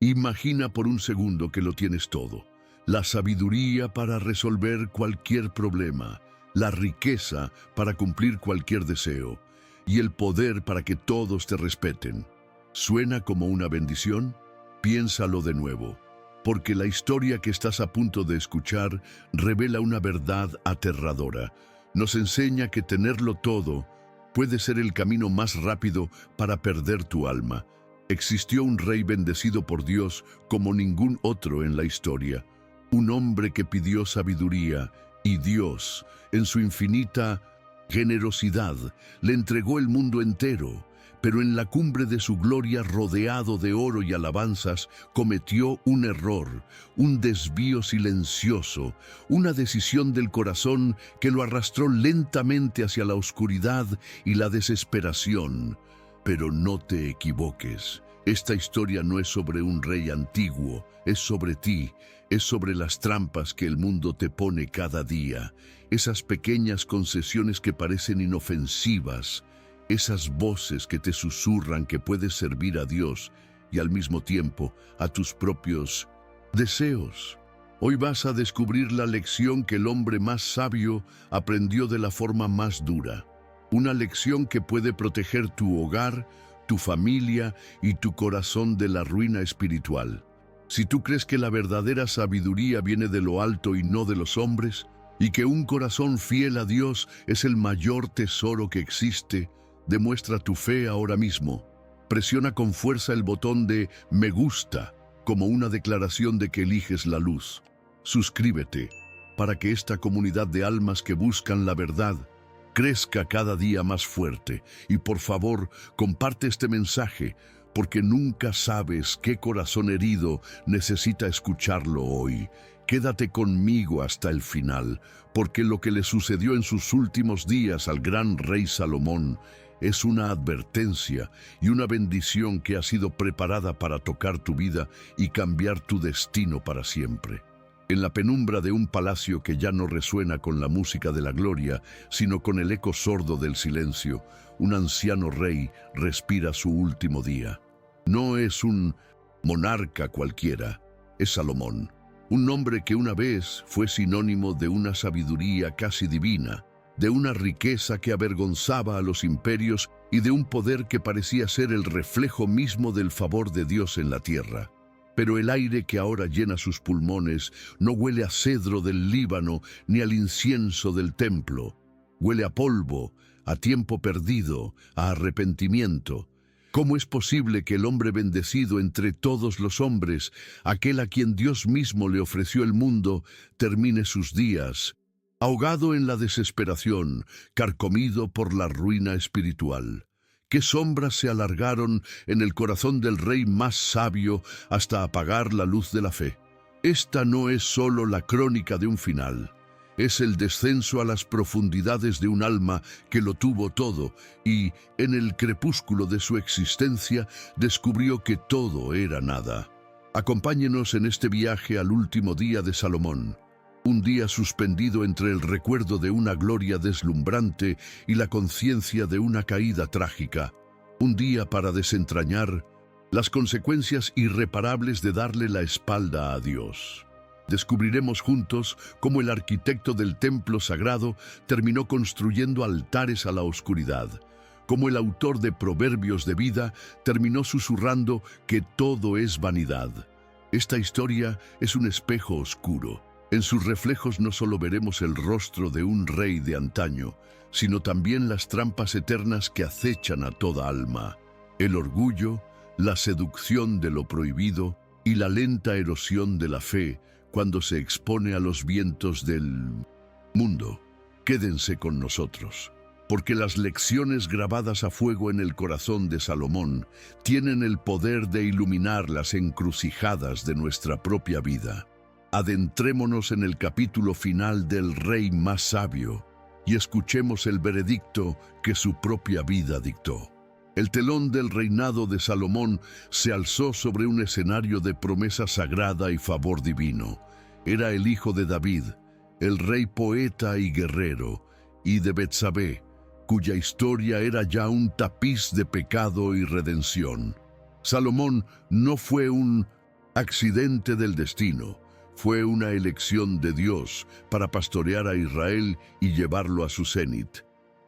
Imagina por un segundo que lo tienes todo. La sabiduría para resolver cualquier problema, la riqueza para cumplir cualquier deseo y el poder para que todos te respeten. ¿Suena como una bendición? Piénsalo de nuevo, porque la historia que estás a punto de escuchar revela una verdad aterradora. Nos enseña que tenerlo todo puede ser el camino más rápido para perder tu alma. Existió un rey bendecido por Dios como ningún otro en la historia. Un hombre que pidió sabiduría y Dios, en su infinita generosidad, le entregó el mundo entero. Pero en la cumbre de su gloria, rodeado de oro y alabanzas, cometió un error, un desvío silencioso, una decisión del corazón que lo arrastró lentamente hacia la oscuridad y la desesperación. Pero no te equivoques. Esta historia no es sobre un rey antiguo, es sobre ti, es sobre las trampas que el mundo te pone cada día, esas pequeñas concesiones que parecen inofensivas, esas voces que te susurran que puedes servir a Dios y al mismo tiempo a tus propios deseos. Hoy vas a descubrir la lección que el hombre más sabio aprendió de la forma más dura. Una lección que puede proteger tu hogar, tu familia y tu corazón de la ruina espiritual. Si tú crees que la verdadera sabiduría viene de lo alto y no de los hombres, y que un corazón fiel a Dios es el mayor tesoro que existe, demuestra tu fe ahora mismo. Presiona con fuerza el botón de me gusta como una declaración de que eliges la luz. Suscríbete para que esta comunidad de almas que buscan la verdad crezca cada día más fuerte. Y por favor, comparte este mensaje, porque nunca sabes qué corazón herido necesita escucharlo hoy. Quédate conmigo hasta el final, porque lo que le sucedió en sus últimos días al gran rey Salomón es una advertencia y una bendición que ha sido preparada para tocar tu vida y cambiar tu destino para siempre. En la penumbra de un palacio que ya no resuena con la música de la gloria, sino con el eco sordo del silencio, un anciano rey respira su último día. No es un monarca cualquiera, es Salomón, un hombre que una vez fue sinónimo de una sabiduría casi divina, de una riqueza que avergonzaba a los imperios y de un poder que parecía ser el reflejo mismo del favor de Dios en la tierra. Pero el aire que ahora llena sus pulmones no huele a cedro del Líbano ni al incienso del templo. Huele a polvo, a tiempo perdido, a arrepentimiento. ¿Cómo es posible que el hombre bendecido entre todos los hombres, aquel a quien Dios mismo le ofreció el mundo, termine sus días ahogado en la desesperación, carcomido por la ruina espiritual? ¿Qué sombras se alargaron en el corazón del rey más sabio hasta apagar la luz de la fe? Esta no es solo la crónica de un final, es el descenso a las profundidades de un alma que lo tuvo todo y, en el crepúsculo de su existencia, descubrió que todo era nada. Acompáñenos en este viaje al último día de Salomón. Un día suspendido entre el recuerdo de una gloria deslumbrante y la conciencia de una caída trágica. Un día para desentrañar las consecuencias irreparables de darle la espalda a Dios. Descubriremos juntos cómo el arquitecto del templo sagrado terminó construyendo altares a la oscuridad, cómo el autor de proverbios de vida terminó susurrando que todo es vanidad. Esta historia es un espejo oscuro. En sus reflejos no solo veremos el rostro de un rey de antaño, sino también las trampas eternas que acechan a toda alma, el orgullo, la seducción de lo prohibido y la lenta erosión de la fe cuando se expone a los vientos del mundo. Quédense con nosotros, porque las lecciones grabadas a fuego en el corazón de Salomón tienen el poder de iluminar las encrucijadas de nuestra propia vida. Adentrémonos en el capítulo final del rey más sabio y escuchemos el veredicto que su propia vida dictó. El telón del reinado de Salomón se alzó sobre un escenario de promesa sagrada y favor divino. Era el hijo de David, el rey poeta y guerrero, y de Betsabé, cuya historia era ya un tapiz de pecado y redención. Salomón no fue un accidente del destino. Fue una elección de Dios para pastorear a Israel y llevarlo a su cenit.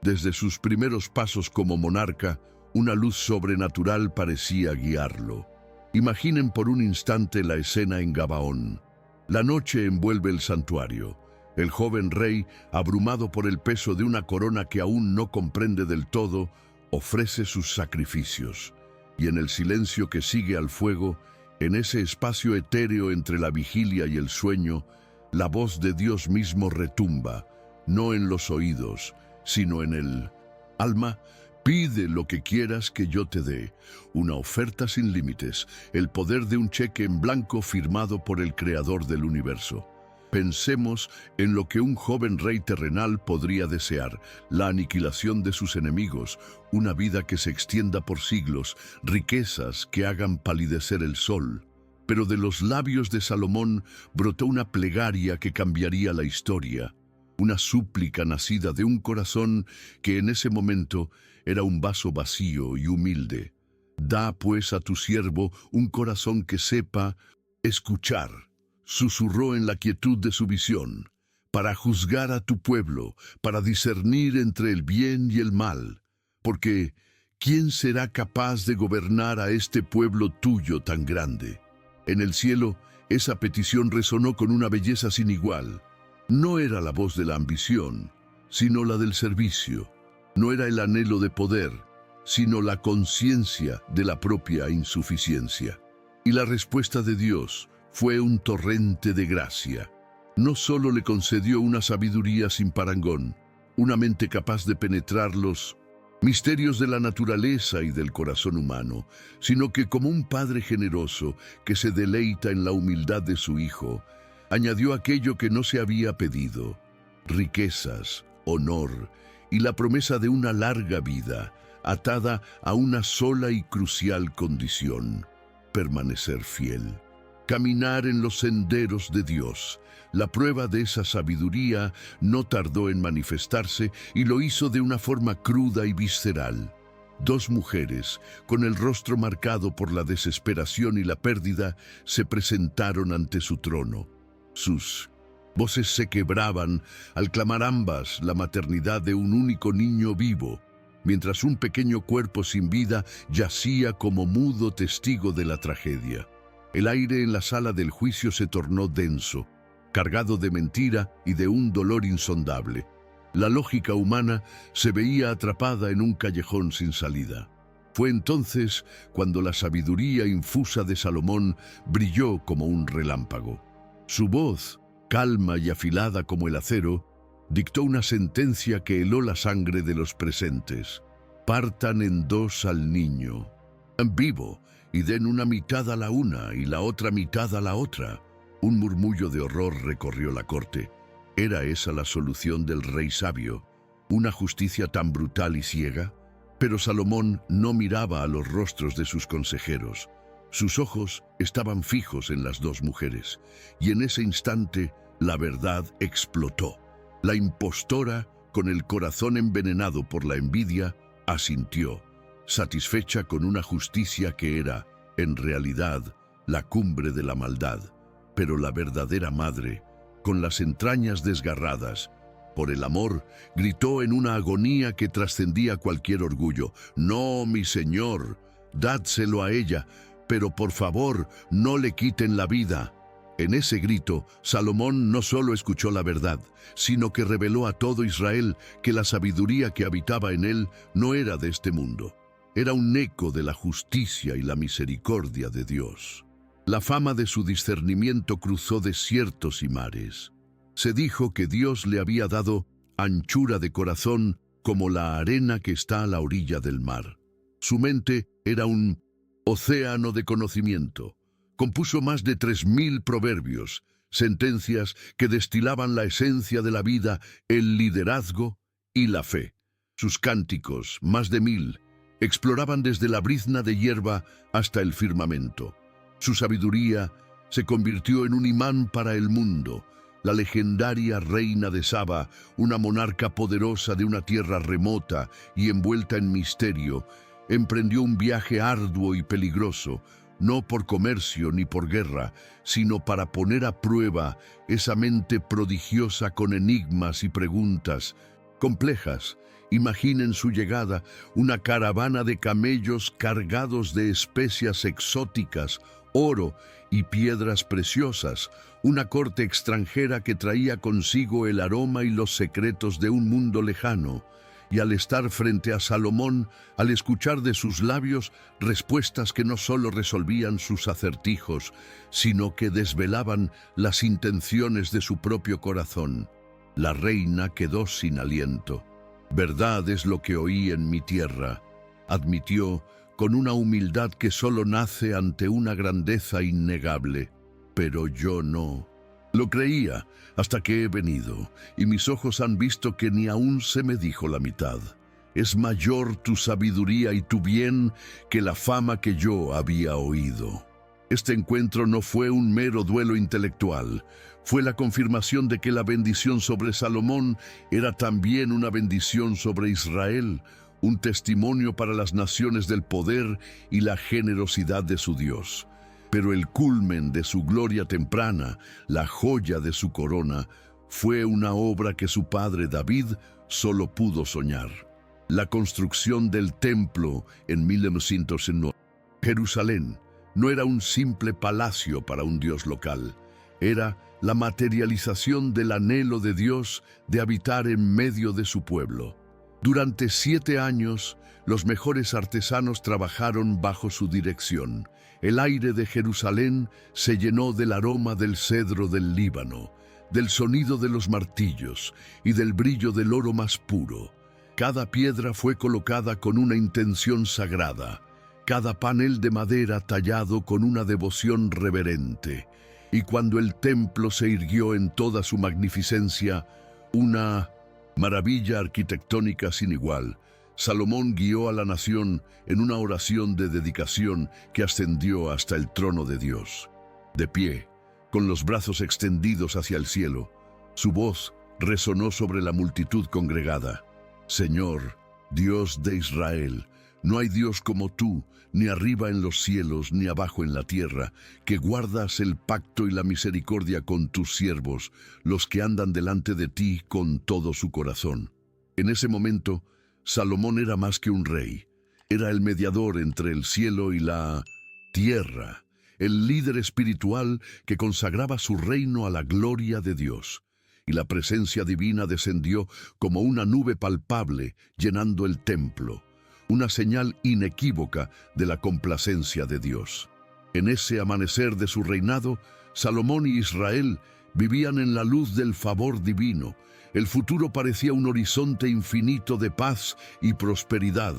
Desde sus primeros pasos como monarca, una luz sobrenatural parecía guiarlo. Imaginen por un instante la escena en Gabaón. La noche envuelve el santuario. El joven rey, abrumado por el peso de una corona que aún no comprende del todo, ofrece sus sacrificios. Y en el silencio que sigue al fuego, en ese espacio etéreo entre la vigilia y el sueño, la voz de Dios mismo retumba, no en los oídos, sino en el alma. Pide lo que quieras que yo te dé, una oferta sin límites, el poder de un cheque en blanco firmado por el Creador del universo. Pensemos en lo que un joven rey terrenal podría desear: la aniquilación de sus enemigos, una vida que se extienda por siglos, riquezas que hagan palidecer el sol. Pero de los labios de Salomón brotó una plegaria que cambiaría la historia, una súplica nacida de un corazón que en ese momento era un vaso vacío y humilde. Da pues a tu siervo un corazón que sepa escuchar. Susurró en la quietud de su visión, para juzgar a tu pueblo, para discernir entre el bien y el mal. Porque, ¿quién será capaz de gobernar a este pueblo tuyo tan grande? En el cielo, esa petición resonó con una belleza sin igual. No era la voz de la ambición, sino la del servicio. No era el anhelo de poder, sino la conciencia de la propia insuficiencia. Y la respuesta de Dios fue un torrente de gracia. No solo le concedió una sabiduría sin parangón, una mente capaz de penetrar los misterios de la naturaleza y del corazón humano, sino que como un padre generoso que se deleita en la humildad de su hijo, añadió aquello que no se había pedido: riquezas, honor y la promesa de una larga vida, atada a una sola y crucial condición: permanecer fiel. Caminar en los senderos de Dios. La prueba de esa sabiduría no tardó en manifestarse y lo hizo de una forma cruda y visceral. Dos mujeres, con el rostro marcado por la desesperación y la pérdida, se presentaron ante su trono. Sus voces se quebraban al clamar ambas la maternidad de un único niño vivo, mientras un pequeño cuerpo sin vida yacía como mudo testigo de la tragedia. El aire en la sala del juicio se tornó denso, cargado de mentira y de un dolor insondable. La lógica humana se veía atrapada en un callejón sin salida. Fue entonces cuando la sabiduría infusa de Salomón brilló como un relámpago. Su voz, calma y afilada como el acero, dictó una sentencia que heló la sangre de los presentes. Partan en dos al niño, vivo, y den una mitad a la una y la otra mitad a la otra. Un murmullo de horror recorrió la corte. ¿Era esa la solución del rey sabio? ¿Una justicia tan brutal y ciega? Pero Salomón no miraba a los rostros de sus consejeros. Sus ojos estaban fijos en las dos mujeres, y en ese instante la verdad explotó. La impostora, con el corazón envenenado por la envidia, asintió, satisfecha con una justicia que era, en realidad, la cumbre de la maldad. Pero la verdadera madre, con las entrañas desgarradas por el amor, gritó en una agonía que trascendía cualquier orgullo: «No, mi señor, dádselo a ella, pero por favor, no le quiten la vida». En ese grito, Salomón no solo escuchó la verdad, sino que reveló a todo Israel que la sabiduría que habitaba en él no era de este mundo. Era un eco de la justicia y la misericordia de Dios. La fama de su discernimiento cruzó desiertos y mares. Se dijo que Dios le había dado anchura de corazón como la arena que está a la orilla del mar. Su mente era un océano de conocimiento. Compuso más de 3000 proverbios, sentencias que destilaban la esencia de la vida, el liderazgo y la fe. Sus cánticos, más de 1000, exploraban desde la brizna de hierba hasta el firmamento. Su sabiduría se convirtió en un imán para el mundo. La legendaria reina de Saba, una monarca poderosa de una tierra remota y envuelta en misterio, emprendió un viaje arduo y peligroso, no por comercio ni por guerra, sino para poner a prueba esa mente prodigiosa con enigmas y preguntas complejas. Imaginen su llegada, una caravana de camellos cargados de especias exóticas, oro y piedras preciosas, una corte extranjera que traía consigo el aroma y los secretos de un mundo lejano. Y al estar frente a Salomón, al escuchar de sus labios respuestas que no solo resolvían sus acertijos, sino que desvelaban las intenciones de su propio corazón, la reina quedó sin aliento. «Verdad es lo que oí en mi tierra», admitió con una humildad que solo nace ante una grandeza innegable. «Pero yo no lo creía hasta que he venido, y mis ojos han visto que ni aún se me dijo la mitad. Es mayor tu sabiduría y tu bien que la fama que yo había oído». Este encuentro no fue un mero duelo intelectual, fue la confirmación de que la bendición sobre Salomón era también una bendición sobre Israel, un testimonio para las naciones del poder y la generosidad de su Dios. Pero el culmen de su gloria temprana, la joya de su corona, fue una obra que su padre David solo pudo soñar: la construcción del templo en 1909. Jerusalén no era un simple palacio para un Dios local, era la materialización del anhelo de Dios de habitar en medio de su pueblo. Durante 7 años, los mejores artesanos trabajaron bajo su dirección. El aire de Jerusalén se llenó del aroma del cedro del Líbano, del sonido de los martillos y del brillo del oro más puro. Cada piedra fue colocada con una intención sagrada, cada panel de madera tallado con una devoción reverente. Y cuando el templo se irguió en toda su magnificencia, una maravilla arquitectónica sin igual, Salomón guió a la nación en una oración de dedicación que ascendió hasta el trono de Dios. De pie, con los brazos extendidos hacia el cielo, su voz resonó sobre la multitud congregada: «Señor, Dios de Israel, no hay Dios como tú, ni arriba en los cielos, ni abajo en la tierra, que guardas el pacto y la misericordia con tus siervos, los que andan delante de ti con todo su corazón». En ese momento, Salomón era más que un rey. Era el mediador entre el cielo y la tierra, el líder espiritual que consagraba su reino a la gloria de Dios. Y la presencia divina descendió como una nube palpable, llenando el templo, una señal inequívoca de la complacencia de Dios. En ese amanecer de su reinado, Salomón y Israel vivían en la luz del favor divino. El futuro parecía un horizonte infinito de paz y prosperidad,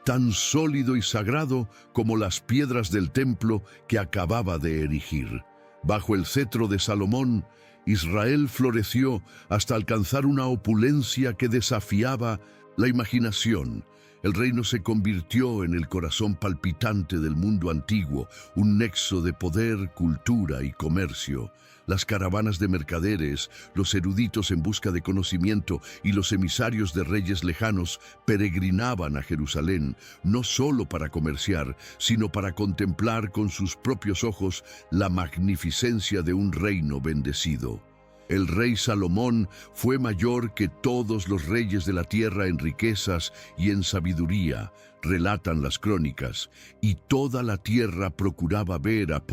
tan sólido y sagrado como las piedras del templo que acababa de erigir. Bajo el cetro de Salomón, Israel floreció hasta alcanzar una opulencia que desafiaba la imaginación. El reino se convirtió en el corazón palpitante del mundo antiguo, un nexo de poder, cultura y comercio. Las caravanas de mercaderes, los eruditos en busca de conocimiento y los emisarios de reyes lejanos peregrinaban a Jerusalén, no solo para comerciar, sino para contemplar con sus propios ojos la magnificencia de un reino bendecido. El rey Salomón fue mayor que todos los reyes de la tierra en riquezas y en sabiduría, relatan las crónicas, y toda la tierra procuraba ver a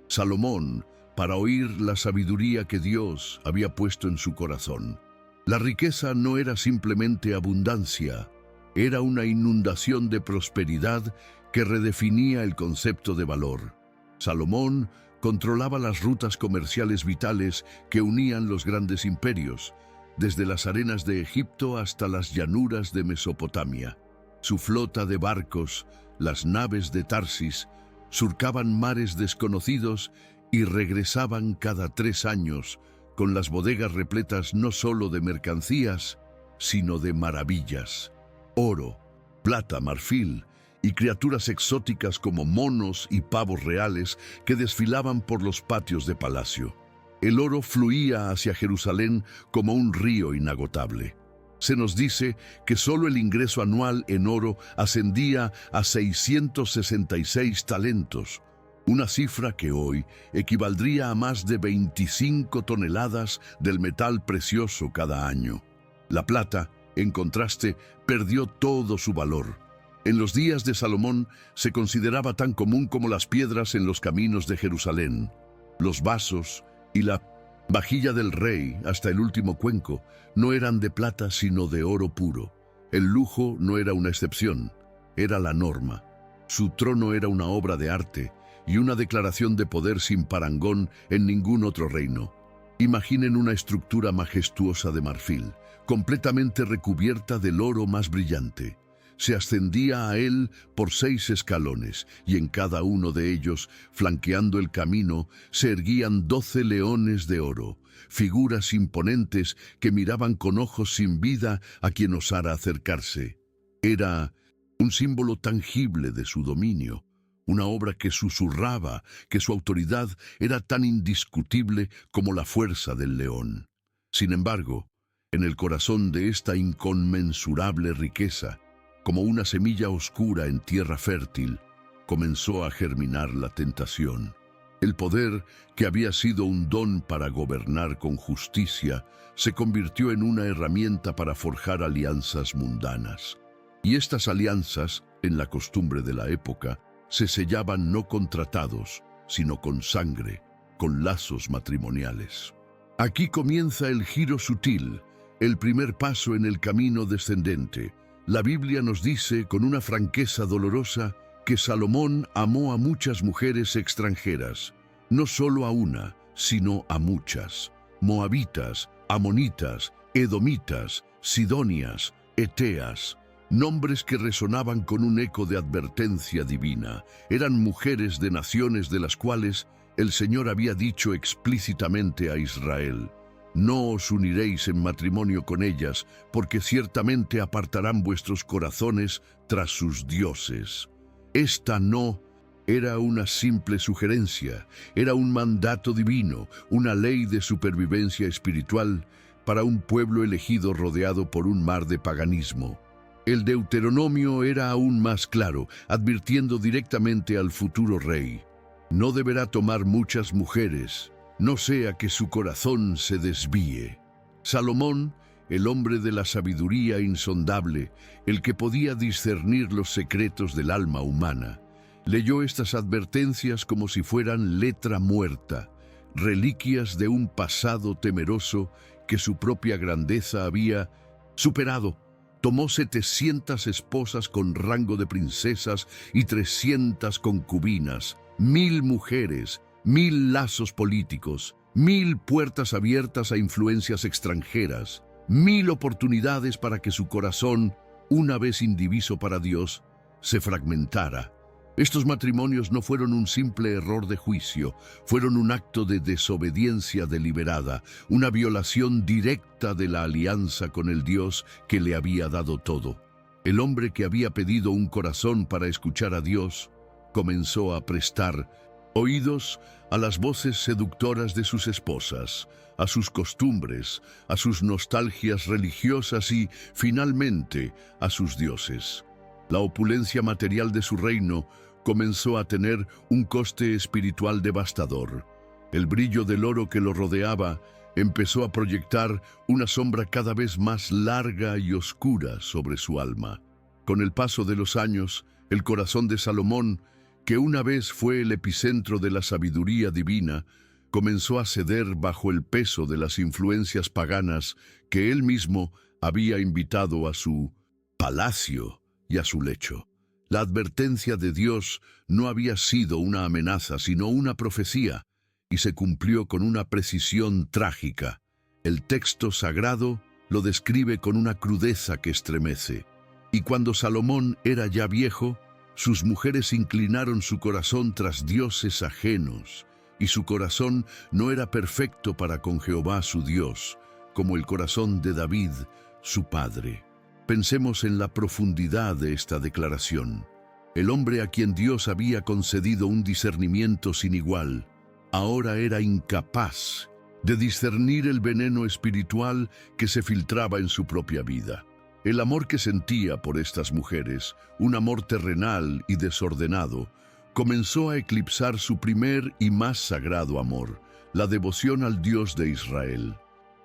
Salomón para oír la sabiduría que Dios había puesto en su corazón. La riqueza no era simplemente abundancia, era una inundación de prosperidad que redefinía el concepto de valor. Salomón controlaba las rutas comerciales vitales que unían los grandes imperios, desde las arenas de Egipto hasta las llanuras de Mesopotamia. Su flota de barcos, las naves de Tarsis, surcaban mares desconocidos y regresaban cada 3 años, con las bodegas repletas no solo de mercancías, sino de maravillas: oro, plata, marfil y criaturas exóticas como monos y pavos reales que desfilaban por los patios de palacio. El oro fluía hacia Jerusalén como un río inagotable. Se nos dice que solo el ingreso anual en oro ascendía a 666 talentos, una cifra que hoy equivaldría a más de 25 toneladas del metal precioso cada año. La plata, en contraste, perdió todo su valor. En los días de Salomón se consideraba tan común como las piedras en los caminos de Jerusalén. Los vasos y la vajilla del rey, hasta el último cuenco, no eran de plata sino de oro puro. El lujo no era una excepción, era la norma. Su trono era una obra de arte y una declaración de poder sin parangón en ningún otro reino. Imaginen una estructura majestuosa de marfil, completamente recubierta del oro más brillante. Se ascendía a él por 6 escalones, y en cada uno de ellos, flanqueando el camino, se erguían 12 leones de oro, figuras imponentes que miraban con ojos sin vida a quien osara acercarse. Era un símbolo tangible de su dominio, una obra que susurraba que su autoridad era tan indiscutible como la fuerza del león. Sin embargo, en el corazón de esta inconmensurable riqueza, como una semilla oscura en tierra fértil, comenzó a germinar la tentación. El poder, que había sido un don para gobernar con justicia, se convirtió en una herramienta para forjar alianzas mundanas. Y estas alianzas, en la costumbre de la época, se sellaban no con tratados, sino con sangre, con lazos matrimoniales. Aquí comienza el giro sutil, el primer paso en el camino descendente. La Biblia nos dice con una franqueza dolorosa que Salomón amó a muchas mujeres extranjeras, no solo a una, sino a muchas: moabitas, amonitas, edomitas, sidonias, eteas. Nombres que resonaban con un eco de advertencia divina. Eran mujeres de naciones de las cuales el Señor había dicho explícitamente a Israel: no os uniréis en matrimonio con ellas, porque ciertamente apartarán vuestros corazones tras sus dioses. Esta no era una simple sugerencia, era un mandato divino, una ley de supervivencia espiritual para un pueblo elegido rodeado por un mar de paganismo. El Deuteronomio era aún más claro, advirtiendo directamente al futuro rey: no deberá tomar muchas mujeres, no sea que su corazón se desvíe. Salomón, el hombre de la sabiduría insondable, el que podía discernir los secretos del alma humana, leyó estas advertencias como si fueran letra muerta, reliquias de un pasado temeroso que su propia grandeza había superado. Tomó 700 esposas con rango de princesas y 300 concubinas, 1000 mujeres, 1000 lazos políticos, 1000 puertas abiertas a influencias extranjeras, 1000 oportunidades para que su corazón, una vez indiviso para Dios, se fragmentara. Estos matrimonios no fueron un simple error de juicio, fueron un acto de desobediencia deliberada, una violación directa de la alianza con el Dios que le había dado todo. El hombre que había pedido un corazón para escuchar a Dios, comenzó a prestar oídos a las voces seductoras de sus esposas, a sus costumbres, a sus nostalgias religiosas y, finalmente, a sus dioses. La opulencia material de su reino comenzó a tener un coste espiritual devastador. El brillo del oro que lo rodeaba empezó a proyectar una sombra cada vez más larga y oscura sobre su alma. Con el paso de los años, el corazón de Salomón, que una vez fue el epicentro de la sabiduría divina, comenzó a ceder bajo el peso de las influencias paganas que él mismo había invitado a su palacio y a su lecho. La advertencia de Dios no había sido una amenaza, sino una profecía, y se cumplió con una precisión trágica. El texto sagrado lo describe con una crudeza que estremece. Y cuando Salomón era ya viejo, sus mujeres inclinaron su corazón tras dioses ajenos, y su corazón no era perfecto para con Jehová su Dios, como el corazón de David, su padre. Pensemos en la profundidad de esta declaración. El hombre a quien Dios había concedido un discernimiento sin igual, ahora era incapaz de discernir el veneno espiritual que se filtraba en su propia vida. El amor que sentía por estas mujeres, un amor terrenal y desordenado, comenzó a eclipsar su primer y más sagrado amor, la devoción al Dios de Israel.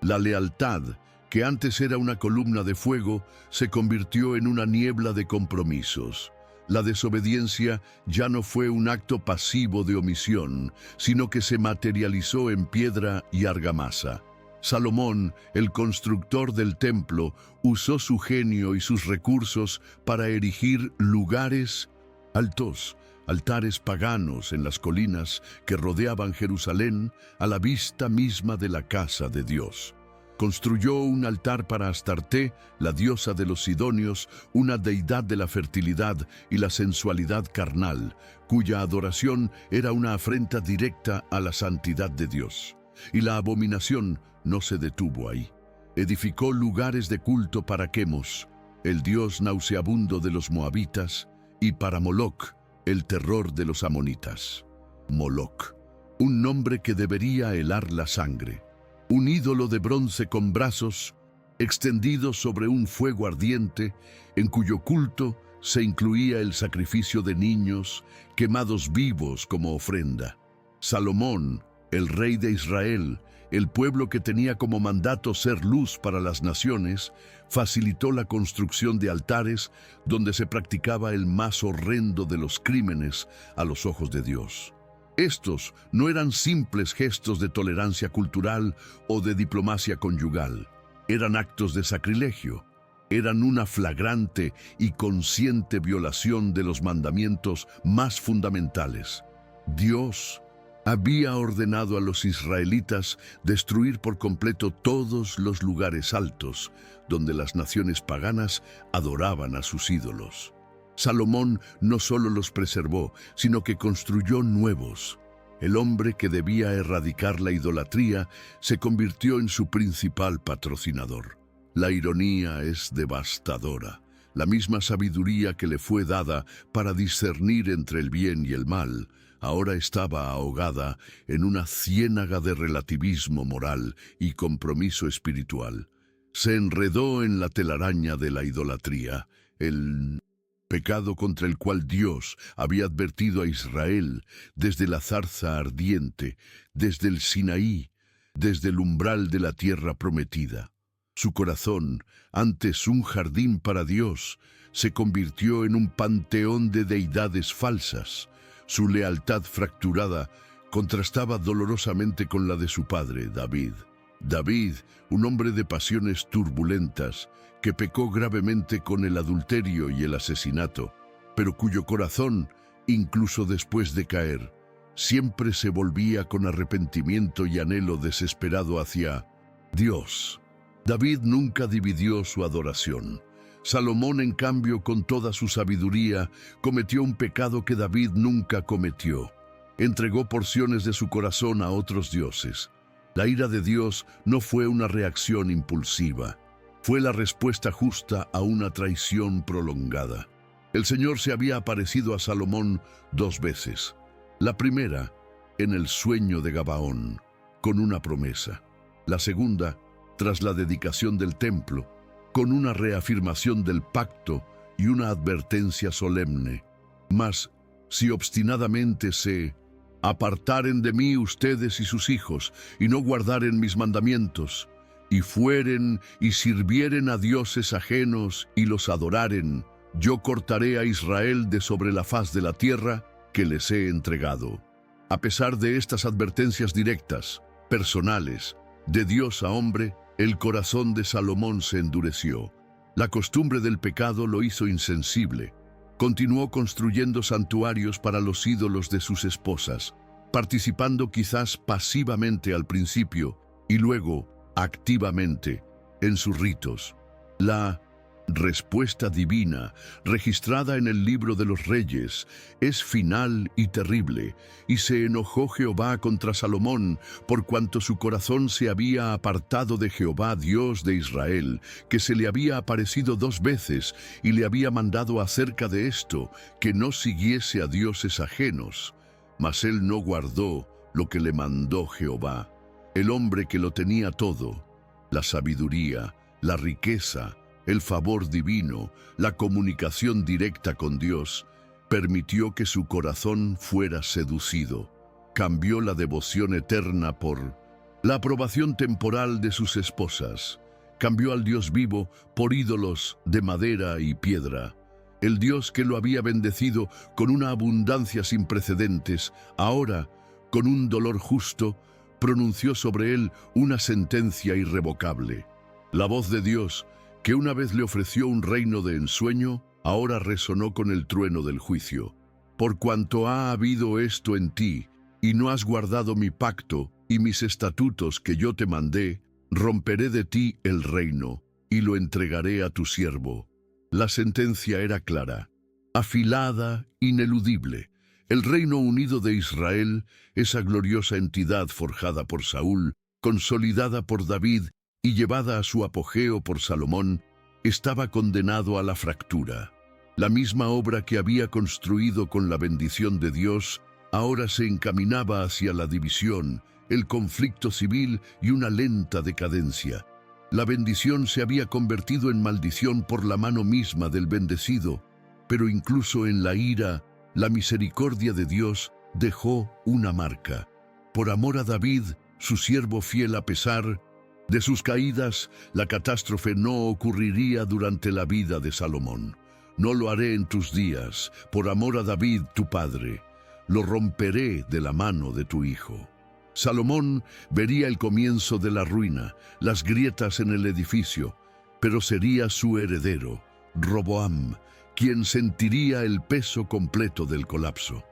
La lealtad, que antes era una columna de fuego, se convirtió en una niebla de compromisos. La desobediencia ya no fue un acto pasivo de omisión, sino que se materializó en piedra y argamasa. Salomón, el constructor del templo, usó su genio y sus recursos para erigir lugares altos, altares paganos en las colinas que rodeaban Jerusalén a la vista misma de la casa de Dios. Construyó un altar para Astarte, la diosa de los sidonios, una deidad de la fertilidad y la sensualidad carnal, cuya adoración era una afrenta directa a la santidad de Dios. Y la abominación no se detuvo ahí. Edificó lugares de culto para Quemos, el dios nauseabundo de los moabitas, y para Moloc, el terror de los amonitas. Moloc, un nombre que debería helar la sangre. Un ídolo de bronce con brazos extendidos sobre un fuego ardiente, en cuyo culto se incluía el sacrificio de niños quemados vivos como ofrenda. Salomón, el rey de Israel, el pueblo que tenía como mandato ser luz para las naciones, facilitó la construcción de altares donde se practicaba el más horrendo de los crímenes a los ojos de Dios. Estos no eran simples gestos de tolerancia cultural o de diplomacia conyugal. Eran actos de sacrilegio. Eran una flagrante y consciente violación de los mandamientos más fundamentales. Dios había ordenado a los israelitas destruir por completo todos los lugares altos donde las naciones paganas adoraban a sus ídolos. Salomón no solo los preservó, sino que construyó nuevos. El hombre que debía erradicar la idolatría se convirtió en su principal patrocinador. La ironía es devastadora. La misma sabiduría que le fue dada para discernir entre el bien y el mal, ahora estaba ahogada en una ciénaga de relativismo moral y compromiso espiritual. Se enredó en la telaraña de la idolatría, el pecado contra el cual Dios había advertido a Israel desde la zarza ardiente, desde el Sinaí, desde el umbral de la tierra prometida. Su corazón, antes un jardín para Dios, se convirtió en un panteón de deidades falsas. Su lealtad fracturada contrastaba dolorosamente con la de su padre, David. David, un hombre de pasiones turbulentas, que pecó gravemente con el adulterio y el asesinato, pero cuyo corazón, incluso después de caer, siempre se volvía con arrepentimiento y anhelo desesperado hacia Dios. David nunca dividió su adoración. Salomón, en cambio, con toda su sabiduría, cometió un pecado que David nunca cometió. Entregó porciones de su corazón a otros dioses. La ira de Dios no fue una reacción impulsiva. Fue la respuesta justa a una traición prolongada. El Señor se había aparecido a Salomón 2 veces. La primera, en el sueño de Gabaón, con una promesa. La segunda, tras la dedicación del templo, con una reafirmación del pacto y una advertencia solemne. Mas, si obstinadamente se apartaren de mí ustedes y sus hijos, y no guardaren mis mandamientos, y fueren y sirvieren a dioses ajenos y los adoraren, yo cortaré a Israel de sobre la faz de la tierra que les he entregado. A pesar de estas advertencias directas, personales, de Dios a hombre, el corazón de Salomón se endureció. La costumbre del pecado lo hizo insensible. Continuó construyendo santuarios para los ídolos de sus esposas, participando quizás pasivamente al principio y luego activamente en sus ritos. La respuesta divina, registrada en el libro de los Reyes, es final y terrible, y se enojó Jehová contra Salomón, por cuanto su corazón se había apartado de Jehová, Dios de Israel, que se le había aparecido 2 veces, y le había mandado acerca de esto, que no siguiese a dioses ajenos. Mas él no guardó lo que le mandó Jehová. El hombre que lo tenía todo, la sabiduría, la riqueza, el favor divino, la comunicación directa con Dios, permitió que su corazón fuera seducido. Cambió la devoción eterna por la aprobación temporal de sus esposas. Cambió al Dios vivo por ídolos de madera y piedra. El Dios que lo había bendecido con una abundancia sin precedentes, ahora, con un dolor justo, pronunció sobre él una sentencia irrevocable. La voz de Dios, que una vez le ofreció un reino de ensueño, ahora resonó con el trueno del juicio. Por cuanto ha habido esto en ti, y no has guardado mi pacto y mis estatutos que yo te mandé, romperé de ti el reino, y lo entregaré a tu siervo. La sentencia era clara, afilada, ineludible. El Reino Unido de Israel, esa gloriosa entidad forjada por Saúl, consolidada por David y llevada a su apogeo por Salomón, estaba condenado a la fractura. La misma obra que había construido con la bendición de Dios, ahora se encaminaba hacia la división, el conflicto civil y una lenta decadencia. La bendición se había convertido en maldición por la mano misma del bendecido, pero incluso en la ira, la misericordia de Dios dejó una marca. Por amor a David, su siervo fiel a pesar de sus caídas, la catástrofe no ocurriría durante la vida de Salomón. No lo haré en tus días, por amor a David, tu padre. Lo romperé de la mano de tu hijo. Salomón vería el comienzo de la ruina, las grietas en el edificio, pero sería su heredero, Roboam, quien sentiría el peso completo del colapso.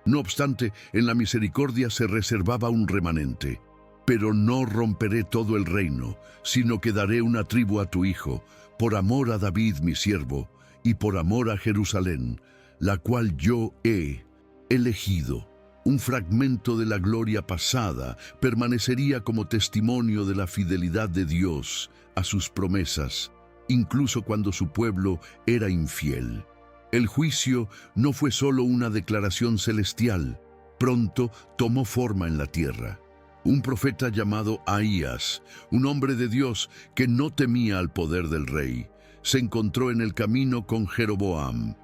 No obstante, en la misericordia se reservaba un remanente. Pero no romperé todo el reino, sino que daré una tribu a tu hijo, por amor a David mi siervo, y por amor a Jerusalén, la cual yo he elegido. Un fragmento de la gloria pasada permanecería como testimonio de la fidelidad de Dios a sus promesas, incluso cuando su pueblo era infiel. El juicio no fue solo una declaración celestial, pronto tomó forma en la tierra. Un profeta llamado Ahías, un hombre de Dios que no temía al poder del rey, se encontró en el camino con Jeroboam,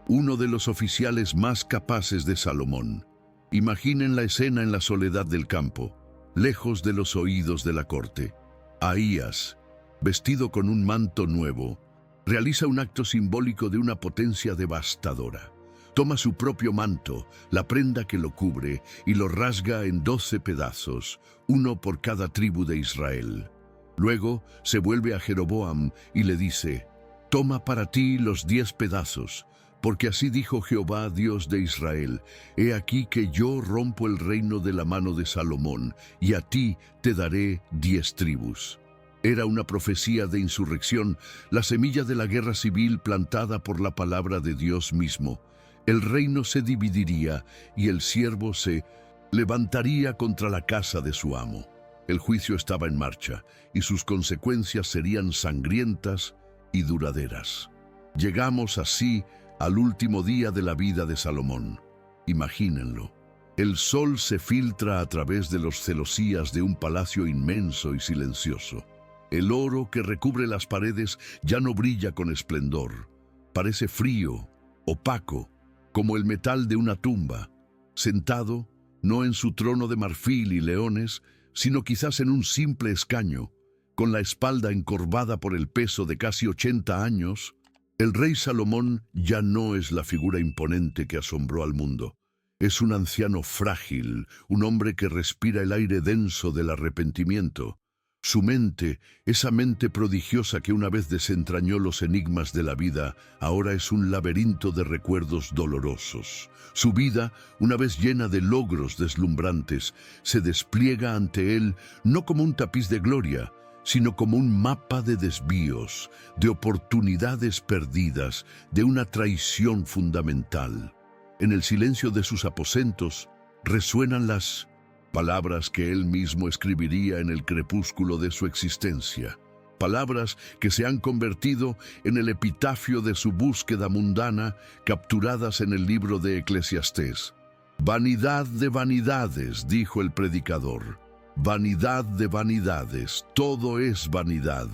uno de los oficiales más capaces de Salomón. Imaginen la escena en la soledad del campo, lejos de los oídos de la corte. Ahías, vestido con un manto nuevo, realiza un acto simbólico de una potencia devastadora. Toma su propio manto, la prenda que lo cubre, y lo rasga en 12 pedazos, uno por cada tribu de Israel. Luego se vuelve a Jeroboam y le dice: «Toma para ti los 10 pedazos, porque así dijo Jehová, Dios de Israel: He aquí que yo rompo el reino de la mano de Salomón, y a ti te daré 10 tribus». Era una profecía de insurrección, la semilla de la guerra civil plantada por la palabra de Dios mismo. El reino se dividiría y el siervo se levantaría contra la casa de su amo. El juicio estaba en marcha y sus consecuencias serían sangrientas y duraderas. Llegamos así al último día de la vida de Salomón. Imagínenlo. El sol se filtra a través de los celosías de un palacio inmenso y silencioso. El oro que recubre las paredes ya no brilla con esplendor. Parece frío, opaco, como el metal de una tumba, sentado, no en su trono de marfil y leones, sino quizás en un simple escaño, con la espalda encorvada por el peso de casi 80 años, el rey Salomón ya no es la figura imponente que asombró al mundo. Es un anciano frágil, un hombre que respira el aire denso del arrepentimiento. Su mente, esa mente prodigiosa que una vez desentrañó los enigmas de la vida, ahora es un laberinto de recuerdos dolorosos. Su vida, una vez llena de logros deslumbrantes, se despliega ante él no como un tapiz de gloria, sino como un mapa de desvíos, de oportunidades perdidas, de una traición fundamental. En el silencio de sus aposentos resuenan las palabras que él mismo escribiría en el crepúsculo de su existencia. Palabras que se han convertido en el epitafio de su búsqueda mundana, capturadas en el libro de Eclesiastés. «Vanidad de vanidades», dijo el predicador. «Vanidad de vanidades, todo es vanidad».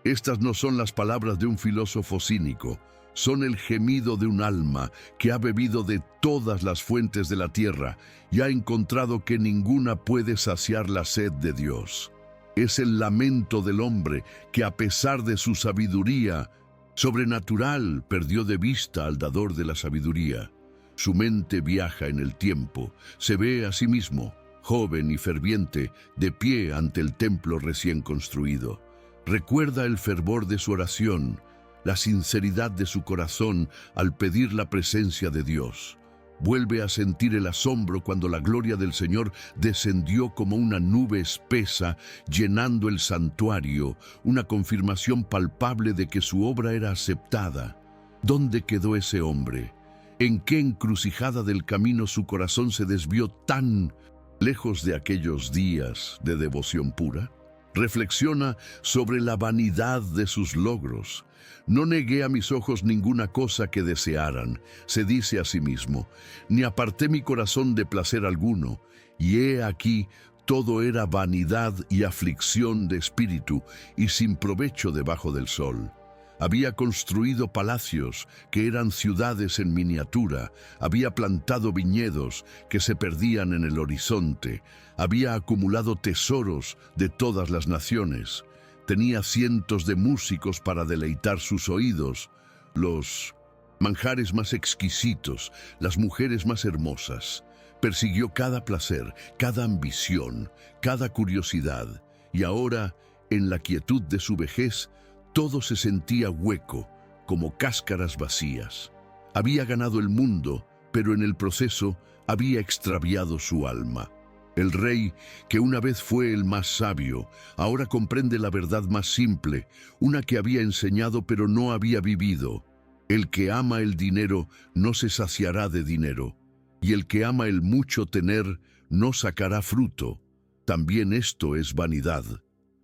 Estas no son las palabras de un filósofo cínico. son el gemido de un alma que ha bebido de todas las fuentes de la tierra y ha encontrado que ninguna puede saciar la sed de Dios. Es el lamento del hombre que, a pesar de su sabiduría sobrenatural, perdió de vista al dador de la sabiduría. Su mente viaja en el tiempo, se ve a sí mismo, joven y ferviente, de pie ante el templo recién construido. Recuerda el fervor de su oración, la sinceridad de su corazón al pedir la presencia de Dios. Vuelve a sentir el asombro cuando la gloria del Señor descendió como una nube espesa, llenando el santuario, una confirmación palpable de que su obra era aceptada. ¿Dónde quedó ese hombre? ¿En qué encrucijada del camino su corazón se desvió tan lejos de aquellos días de devoción pura? Reflexiona sobre la vanidad de sus logros. No negué a mis ojos ninguna cosa que desearan, se dice a sí mismo, ni aparté mi corazón de placer alguno, y he aquí, todo era vanidad y aflicción de espíritu, y sin provecho debajo del sol. Había construido palacios que eran ciudades en miniatura, había plantado viñedos que se perdían en el horizonte, había acumulado tesoros de todas las naciones, tenía cientos de músicos para deleitar sus oídos, los manjares más exquisitos, las mujeres más hermosas. Persiguió cada placer, cada ambición, cada curiosidad, y ahora, en la quietud de su vejez, todo se sentía hueco, como cáscaras vacías. Había ganado el mundo, pero en el proceso había extraviado su alma. El rey, que una vez fue el más sabio, ahora comprende la verdad más simple, una que había enseñado pero no había vivido. El que ama el dinero no se saciará de dinero, y el que ama el mucho tener no sacará fruto. También esto es vanidad.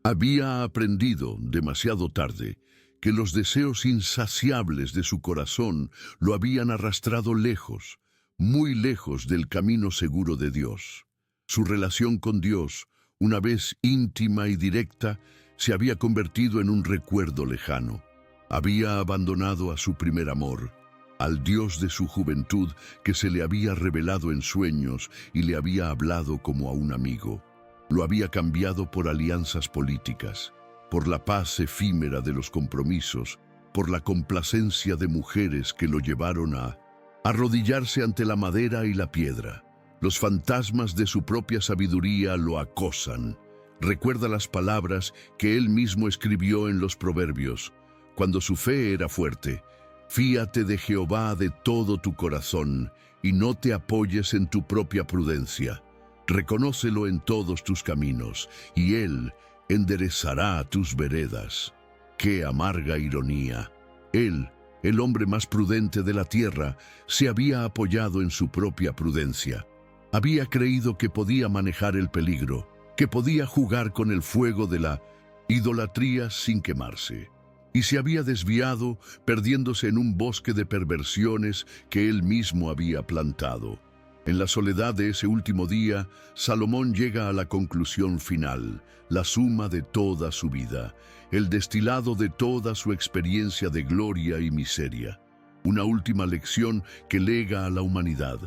Había aprendido, demasiado tarde, que los deseos insaciables de su corazón lo habían arrastrado lejos, muy lejos del camino seguro de Dios. Su relación con Dios, una vez íntima y directa, se había convertido en un recuerdo lejano. Había abandonado a su primer amor, al Dios de su juventud que se le había revelado en sueños y le había hablado como a un amigo. Lo había cambiado por alianzas políticas, por la paz efímera de los compromisos, por la complacencia de mujeres que lo llevaron a arrodillarse ante la madera y la piedra. Los fantasmas de su propia sabiduría lo acosan. Recuerda las palabras que él mismo escribió en los Proverbios, cuando su fe era fuerte. Fíate de Jehová de todo tu corazón, y no te apoyes en tu propia prudencia. Reconócelo en todos tus caminos, y Él enderezará tus veredas. ¡Qué amarga ironía! Él, el hombre más prudente de la tierra, se había apoyado en su propia prudencia. Había creído que podía manejar el peligro, que podía jugar con el fuego de la idolatría sin quemarse. Y se había desviado, perdiéndose en un bosque de perversiones que él mismo había plantado. En la soledad de ese último día, Salomón llega a la conclusión final, la suma de toda su vida, el destilado de toda su experiencia de gloria y miseria. Una última lección que lega a la humanidad.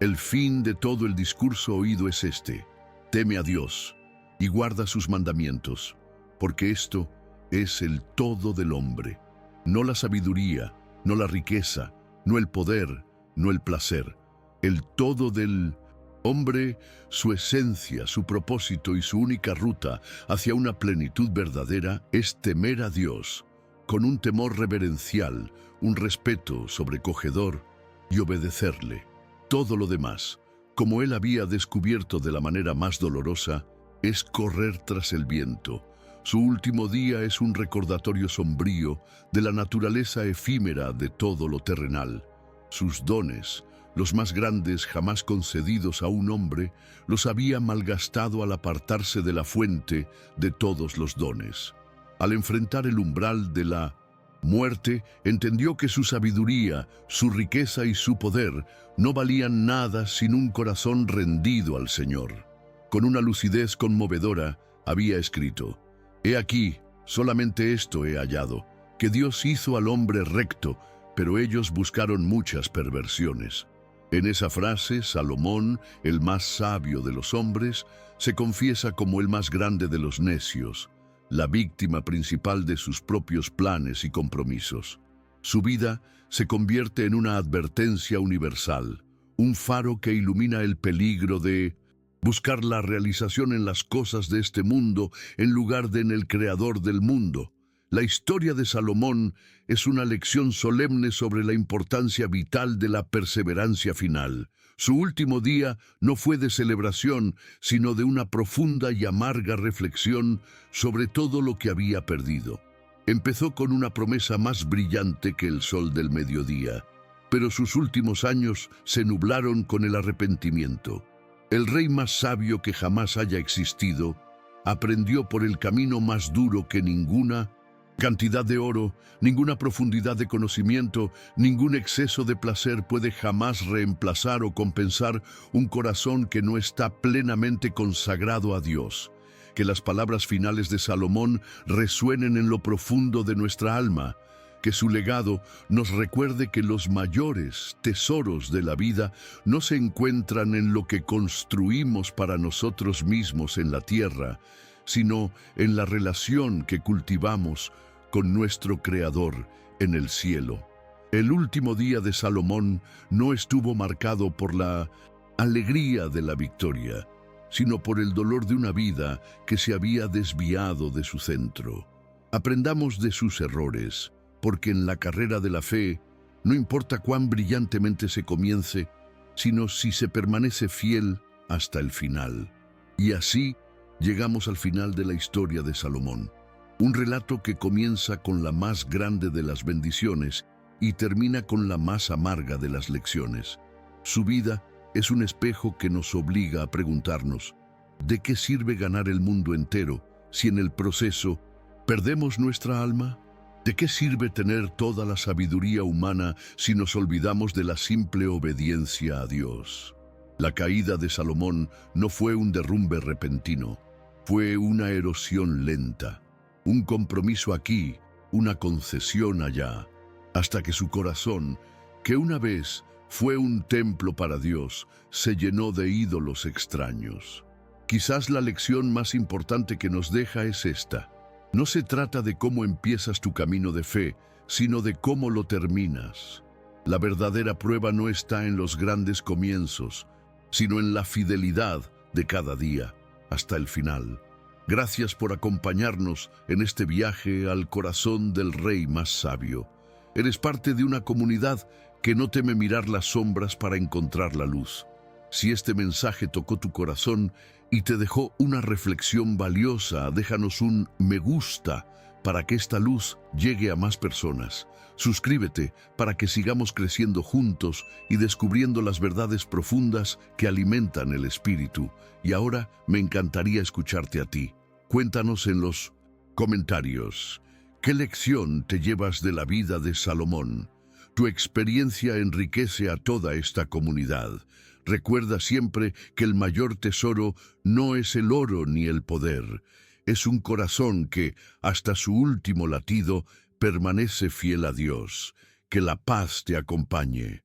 El fin de todo el discurso oído es este: teme a Dios y guarda sus mandamientos, porque esto es el todo del hombre, no la sabiduría, no la riqueza, no el poder, no el placer. El todo del hombre, su esencia, su propósito y su única ruta hacia una plenitud verdadera es temer a Dios, con un temor reverencial, un respeto sobrecogedor y obedecerle. Todo lo demás, como él había descubierto de la manera más dolorosa, es correr tras el viento. Su último día es un recordatorio sombrío de la naturaleza efímera de todo lo terrenal. Sus dones, los más grandes jamás concedidos a un hombre, los había malgastado al apartarse de la fuente de todos los dones. Al enfrentar el umbral de la muerte, entendió que su sabiduría, su riqueza y su poder no valían nada sin un corazón rendido al Señor. Con una lucidez conmovedora, había escrito: «He aquí, solamente esto he hallado, que Dios hizo al hombre recto, pero ellos buscaron muchas perversiones. En esa frase, Salomón, el más sabio de los hombres, se confiesa como el más grande de los necios, la víctima principal de sus propios planes y compromisos. Su vida se convierte en una advertencia universal, un faro que ilumina el peligro de buscar la realización en las cosas de este mundo en lugar de en el Creador del mundo. La historia de Salomón es una lección solemne sobre la importancia vital de la perseverancia final. Su último día no fue de celebración, sino de una profunda y amarga reflexión sobre todo lo que había perdido. Empezó con una promesa más brillante que el sol del mediodía, pero sus últimos años se nublaron con el arrepentimiento. El rey más sabio que jamás haya existido aprendió por el camino más duro que ninguna cantidad de oro, ninguna profundidad de conocimiento, ningún exceso de placer puede jamás reemplazar o compensar un corazón que no está plenamente consagrado a Dios. Que las palabras finales de Salomón resuenen en lo profundo de nuestra alma, que su legado nos recuerde que los mayores tesoros de la vida no se encuentran en lo que construimos para nosotros mismos en la tierra, sino en la relación que cultivamos con nuestro Creador en el cielo. El último día de Salomón no estuvo marcado por la alegría de la victoria, sino por el dolor de una vida que se había desviado de su centro. Aprendamos de sus errores, porque en la carrera de la fe no importa cuán brillantemente se comience, sino si se permanece fiel hasta el final. Y así llegamos al final de la historia de Salomón. Un relato que comienza con la más grande de las bendiciones y termina con la más amarga de las lecciones. Su vida es un espejo que nos obliga a preguntarnos, ¿de qué sirve ganar el mundo entero si en el proceso perdemos nuestra alma? ¿De qué sirve tener toda la sabiduría humana si nos olvidamos de la simple obediencia a Dios? La caída de Salomón no fue un derrumbe repentino, fue una erosión lenta. Un compromiso aquí, una concesión allá, hasta que su corazón, que una vez fue un templo para Dios, se llenó de ídolos extraños. Quizás la lección más importante que nos deja es esta. No se trata de cómo empiezas tu camino de fe, sino de cómo lo terminas. La verdadera prueba no está en los grandes comienzos, sino en la fidelidad de cada día, hasta el final. Gracias por acompañarnos en este viaje al corazón del Rey más sabio. Eres parte de una comunidad que no teme mirar las sombras para encontrar la luz. Si este mensaje tocó tu corazón y te dejó una reflexión valiosa, déjanos un me gusta para que esta luz llegue a más personas. Suscríbete para que sigamos creciendo juntos y descubriendo las verdades profundas que alimentan el espíritu. Y ahora me encantaría escucharte a ti. Cuéntanos en los comentarios, ¿qué lección te llevas de la vida de Salomón? Tu experiencia enriquece a toda esta comunidad. Recuerda siempre que el mayor tesoro no es el oro ni el poder. Es un corazón que, hasta su último latido, permanece fiel a Dios. Que la paz te acompañe.